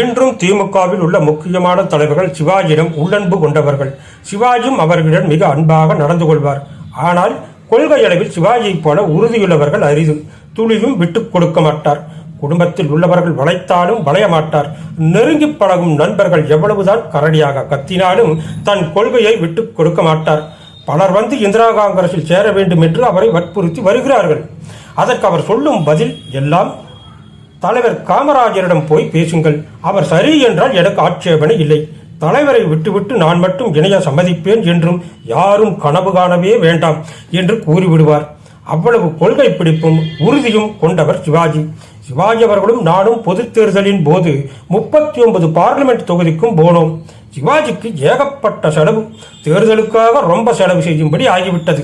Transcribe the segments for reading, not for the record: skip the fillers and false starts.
இன்றும் திமுகவில் உள்ள முக்கியமான தலைவர்கள் சிவாஜியிடம் உள்ளன்பு கொண்டவர்கள். சிவாஜியும் அவர்களிடம் மிக அன்பாக நடந்து கொள்வார். ஆனால் கொள்கை அளவில் சிவாஜியைப் போல உறுதியுள்ளவர்கள் அரிது. துளியும் விட்டுக் கொடுக்க மாட்டார். குடும்பத்தில் உள்ளவர்கள் வளைத்தாலும் வளைய மாட்டார். நெருங்கி பழகும் நண்பர்கள் எவ்வளவுதான் கரடியாக கத்தினாலும் தன் கொள்கையை விட்டுக் கொடுக்க மாட்டார். பலர் வந்து இந்திரா காங்கிரஸில் சேர வேண்டும் என்று அவரை வற்புறுத்தி வருகிறார்கள். அதற்கு அவர் சொல்லும் பதில் எல்லாம், தலைவர் காமராஜரிடம் போய் பேசுங்கள், அவர் சரி என்றால் எனக்கு ஆட்சேபனை இல்லை. தலைவரை விட்டுவிட்டு நான் மட்டும் இணைய சம்மதிப்பேன் என்றும் யாரும் கனவு காணவே வேண்டாம் என்று கூறிவிடுவார். அவ்வளவு கொள்கை பிடிப்பும் உறுதியும் கொண்டவர் சிவாஜி. சிவாஜி அவர்களும் நானும் பொது தேர்தலின் போது 39 பார்லிமெண்ட் தொகுதிக்கும் போனோம். சிவாஜிக்கு ஏகப்பட்ட செலவு, தேர்தலுக்காக ரொம்ப செலவு செய்யும்படி ஆகிவிட்டது.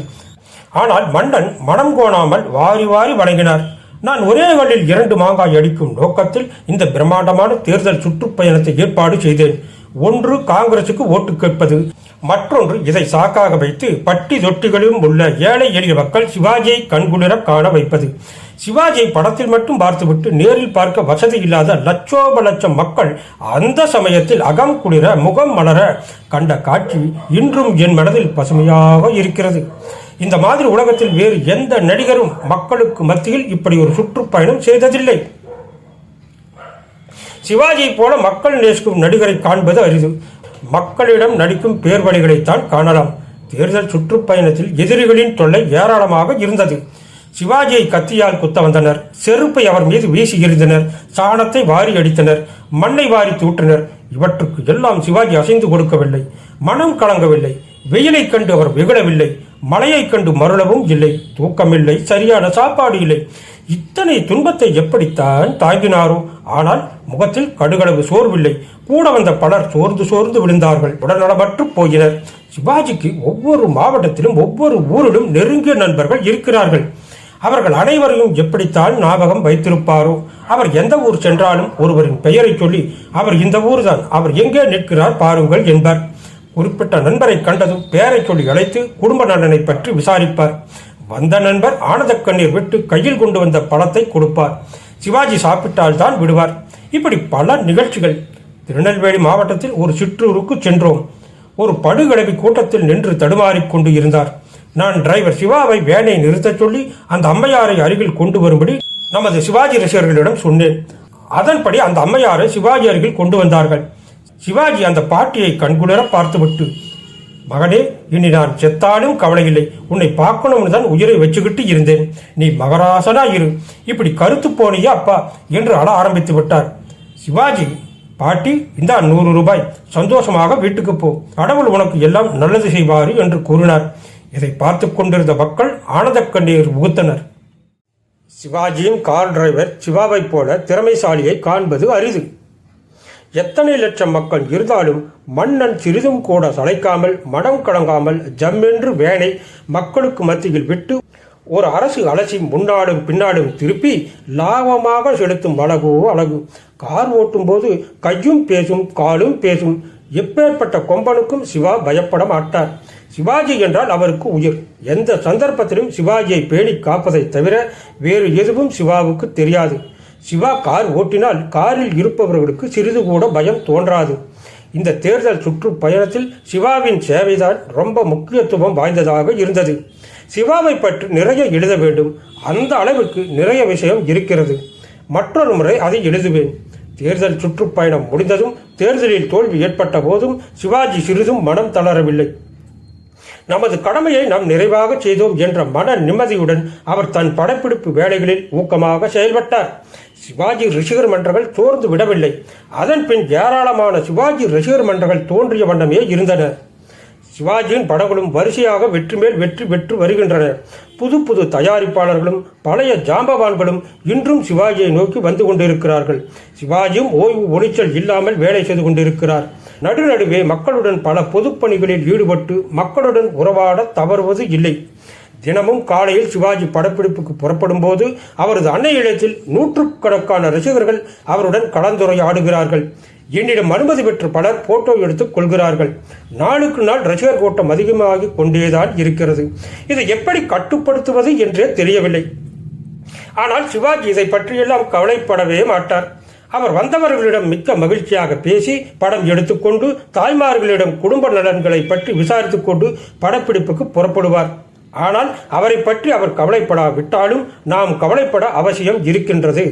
ஆனால் மன்னன் மனம் கோணாமல் வாரி வாரி வழங்கினார். நான் ஒரே கல்லில் 2 மாங்காய் அடிக்கும் நோக்கத்தில் இந்த பிரம்மாண்டமான தேர்தல் சுற்றுப்பயணத்தை ஏற்பாடு செய்தேன். ஒன்று காங்கிரசுக்கு ஓட்டு கேட்பது, மற்றொன்று இதை சாக்காக வைத்து பட்டி தொட்டிகளிலும் உள்ள ஏழை எளிய மக்கள் சிவாஜியை கண்குளிர காண வைப்பது. சிவாஜியை படத்தில் மட்டும் பார்த்துவிட்டு நேரில் பார்க்க வசதி இல்லாத லட்சோப லட்சம் மக்கள் அந்த சமயத்தில் அகம் குளிர முகம் மலர கண்ட காட்சி இன்றும் என் மனதில் பசுமையாக இருக்கிறது. இந்த மாதிரி உலகத்தில் வேறு எந்த நடிகரும் மக்களுக்கு மத்தியில் இப்படி ஒரு சுற்றுப்பயணம் செய்ததில்லை. சிவாஜியை போல மக்கள் நேசிக்கும் நடிகரை காண்பது அரிது. மக்களிடம் நடிக்கும் பேர்வழிகளைத்தான் காணலாம். தேர்தல் சுற்றுப்பயணத்தில் எதிரிகளின் தொல்லை ஏராளமாக இருந்தது. சிவாஜியை கத்தியால் குத்த வந்தனர், செருப்பை அவர் மீது வீசி எறிந்தனர், சாணத்தை வாரி அடித்தனர், மண்ணை வாரி தூற்றினர். இவற்றுக்கு எல்லாம் சிவாஜி அசைந்து கொடுக்கவில்லை, மனம் கலங்கவில்லை. வெயிலை கண்டு அவர் வெகுளவில்லை, மழையை கண்டு மருளவும் இல்லை, தூக்கமில்லை, சரியான சாப்பாடு இல்லை. இத்தனை துன்பத்தை எப்படித்தான் தாங்கினாரோ? ஆனால் முகத்தில் கடுகளவு சோர்வில்லை. கூட வந்த பலர் சோர்ந்து விழுந்தார்கள், உடல்நலமற்று போயினர். சிவாஜிக்கு ஒவ்வொரு மாவட்டத்திலும் ஒவ்வொரு ஊரிலும் நெருங்கிய நண்பர்கள் இருக்கிறார்கள். அவர்கள் அனைவரையும் எப்படித்தான் ஞாபகம் வைத்திருப்பாரோ? அவர் எந்த ஊர் சென்றாலும் ஒருவரின் பெயரை சொல்லி, அவர் இந்த ஊர்தான், அவர் எங்கே நிற்கிறார் பாருங்கள் என்பார். குறிப்பிட்ட நண்பரை கண்டதும் பெயரை சொல்லி அழைத்து குடும்ப நலனை பற்றி விசாரிப்பார். வந்த நண்பர் ஆனந்த கண்ணீர் விட்டு கையில் கொண்டு வந்த பழத்தை கொடுப்பார். சிவாஜி சாப்பிட்டால் தான் விடுவார். இப்படி பல நிகழ்ச்சிகள். திருநெல்வேலி மாவட்டத்தில் ஒரு சிற்றூருக்கு சென்றோம். ஒரு படுகிழவி கூட்டத்தில் நின்று தடுமாறிக்கொண்டு இருந்தார். நான் டிரைவர் சிவாவை வேனை நிறுத்தச் சொல்லி அந்த அம்மையாரை அருகில் கொண்டு வரும்படி நமது சிவாஜி ரசிகர்களிடம் சொன்னேன். அதன்படி அந்த அம்மையாரை சிவாஜி அருகில் கொண்டு வந்தார்கள். சிவாஜி அந்த பாட்டியை கண்குளிர பார்த்துவிட்டு, மகனே, இனி நான் செத்தாலும் கவலை இல்லை, உன்னை பார்க்கணும்னு தான் உயிரை வச்சுக்கிட்டு இருந்தேன், நீ மகராசனா இரு, இப்படி கருத்து போனியா அப்பா என்று அழ ஆரம்பித்து விட்டார். சிவாஜி, பாட்டி, இந்தா 100 ரூபாய், சந்தோஷமாக வீட்டுக்கு போ, கடவுள் உனக்கு எல்லாம் நல்லது செய்வாரு என்று கூறினார். இதை பார்த்து கொண்டிருந்த மக்கள் ஆனந்த கண்ணீர் உகுத்தனர். சிவாஜியின் கார் டிரைவர் சிவாவை போல திறமைசாலியை காண்பது அரிது. எத்தனை லட்சம் மக்கள் இருந்தாலும் மன்னன் சிறிதும் கூட சளைக்காமல் மனம் கலங்காமல் ஜம்மென்று வேனை மக்களுக்கு மத்தியில் விட்டு ஒரு அரசு அலசி முன்னாடும் பின்னாடும் திருப்பி லாபமாக செலுத்தும் அழகோ அழகு. கார் ஓட்டும் போது கையும் பேசும் காலும் பேசும். எப்பேற்பட்ட கொம்பனுக்கும் சிவா பயப்பட மாட்டார். சிவாஜி என்றால் அவருக்கு உயிர். எந்த சந்தர்ப்பத்திலும் சிவாஜியை பேணி காப்பதை தவிர வேறு எதுவும் சிவாவுக்கு தெரியாது. சிவா கார் ஓட்டினால் காரில் இருப்பவர்களுக்கு சிறிது கூட பயம் தோன்றாது. இந்த தேர்தல் சுற்றுப்பயணத்தில் சிவாவின் சேவைதான் ரொம்ப முக்கியத்துவம் வாய்ந்ததாக இருந்தது. சிவாவை பற்றி நிறைய எழுத வேண்டும். அந்த அளவுக்கு நிறைய விஷயம் இருக்கிறது. மற்றொரு முறை அதை எழுதுவேன். தேர்தல் சுற்றுப்பயணம் முடிந்ததும் தேர்தலில் தோல்வி ஏற்பட்ட போதும் சிவாஜி சிறிதும் மனம் தளரவில்லை. நமது கடமையை நாம் நிறைவாக செய்தோம் என்ற மன நிம்மதியுடன் அவர் தன் படப்பிடிப்பு வேலைகளில் ஊக்கமாக செயல்பட்டார். சிவாஜி ரசிகர் மன்றங்கள் சோர்ந்து விடவில்லை. அதன் பின் ஏராளமான சிவாஜி ரசிகர் மன்றங்கள் தோன்றிய வண்ணமே இருந்தன. சிவாஜியின் படங்களும் வரிசையாக வெற்றி மேல் வெற்றி பெற்று வருகின்றன. புது புது தயாரிப்பாளர்களும் பழைய ஜாம்பவான்களும் இன்றும் சிவாஜியை நோக்கி வந்து கொண்டிருக்கிறார்கள். சிவாஜியும் ஓய்வு ஒளிச்சல் இல்லாமல் வேலை செய்து கொண்டிருக்கிறார். நடுநடுவே மக்களுடன் பல பொதுப்பணிகளில் ஈடுபட்டு மக்களுடன் உறவாட தவறுவது இல்லை. தினமும் காலையில் சிவாஜி படப்பிடிப்புக்கு புறப்படும் போது அவரது அன்னை இல்லத்தில் 100கணக்கான ரசிகர்கள் அவருடன் கலந்துரையாடுகிறார்கள். என்னிடம் அனுமதி பெற்ற பலர் போட்டோ எடுத்துக் கொள்கிறார்கள். நாளுக்கு நாள் ரசிகர் கூட்டம் அதிகமாகி கொண்டேதான் இருக்கிறது. இதை எப்படி கட்டுப்படுத்துவது என்றே தெரியவில்லை. ஆனால் சிவாஜி இதை பற்றியெல்லாம் கவலைப்படவே மாட்டார். அவர் வந்தவர்களிடம் மிக்க மகிழ்ச்சியாக பேசி படம் எடுத்துக்கொண்டு தாய்மார்களிடம் குடும்ப நலன்களை பற்றி விசாரித்துக் கொண்டு படப்பிடிப்புக்கு புறப்படுவார். ஆனால் அவரை பற்றி அவர் கவலைப்படாவிட்டாலும் நாம் கவலைப்பட அவசியம் இருக்கின்றது.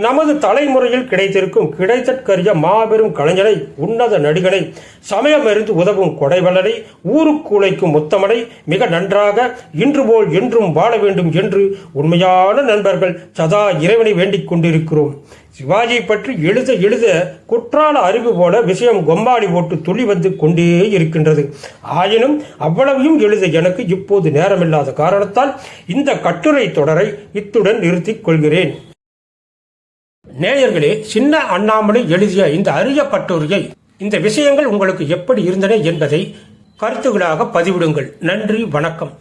நமது தலைமுறையில் கிடைத்திருக்கும் கிடைத்தற்கரிய மாபெரும் கலைஞனை, உன்னத நடிகனை, சமயமறிந்து உதவும் கொடைவலனை, ஊருக்கு உழைக்கும் முத்தமனை மிக நன்றாக இன்று போல் என்றும் வாழ வேண்டும் என்று உண்மையான நண்பர்கள் சதா இறைவனை வேண்டிக் கொண்டிருக்கிறோம். சிவாஜியை பற்றி எழுத எழுத குற்றால அறிவு போல விஷயம் கொம்பாடி போட்டு துளி வந்து கொண்டே இருக்கின்றது. ஆயினும் அவ்வளவையும் எழுத எனக்கு இப்போது நேரமில்லாத காரணத்தால் இந்த கட்டுரை தொடரை இத்துடன் நிறுத்திக் கொள்கிறேன். நேயர்களே, சின்ன அண்ணாமலை எழுதிய இந்த அரிய கட்டுரையை, இந்த விஷயங்கள் உங்களுக்கு எப்படி இருந்தன என்பதை கருத்துக்களாக பதிவிடுங்கள். நன்றி, வணக்கம்.